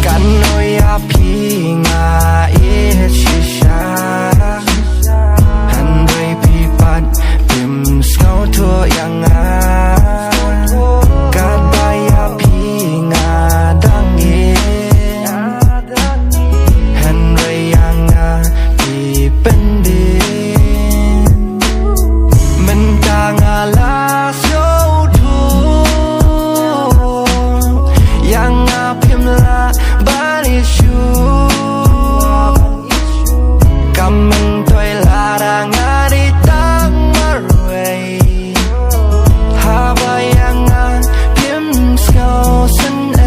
กันโนยาพีงาเอชิชาหันด้วยพีปัดพิมสเงาทั่วยังงากาดบายาพีงาดังเอหันด้วยยังงาพีเป็นเดมันกางาลาโซทูยังงาพิมลาบาริชูกำมันตัวลาดางาดิตังมาเรยหาบายังงาพิมสเกาสันเอ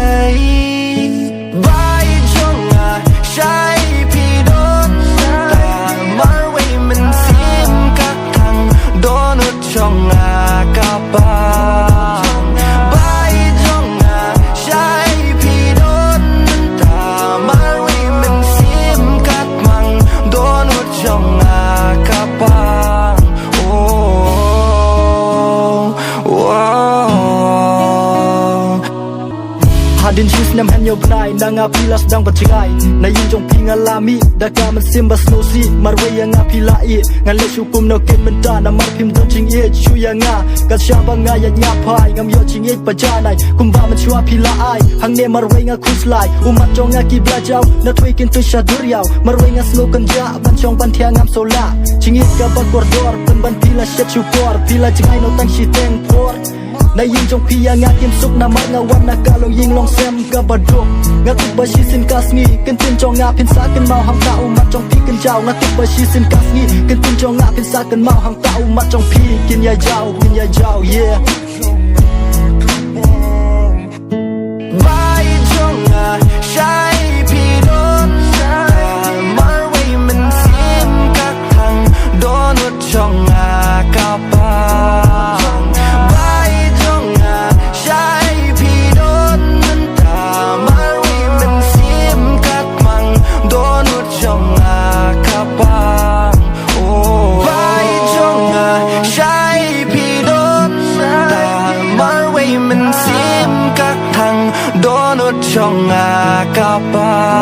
บายจงงาใช้พี่โดนแต่มาเวยมันซิมกักทังโดนอุดจงงากาบาHadin shus nam hanyo bnai nanga pilas dang bachigai na yin jong pinga lami daka man simba snosi marwe nga pilai ngan le shukum no ken man ta na mar phim don ching ye chu ya nga ka shaba nga ya nya phai ngam yo ching ye pa ja nai kum ba man chua pilai hang ne marwe nga khuslai umat jong nga ki bla jaw na thui kin tu sha dur yaw marwe nga sno kan ja ban chong ban thia ngam sola ching ye ka ba kor dor ban ban pila shet chu kor pila jingai no tang shi teng por na yin jong pia nga kim suk na mar nga wan na ka long yin long sem ka baduk nga kip ba shi sin kasngi ken tin jong nga pin sa ken mau hang ta umat jong pi ken jaw nga kip ba shi sin kasngi ken tin jong nga pin sa ken mau hang ta umat jong pi kin ya jaw yeah bai jong nga shai pi don mar wei men sim kak thang don ut jong nga ka pa Chong a ka pa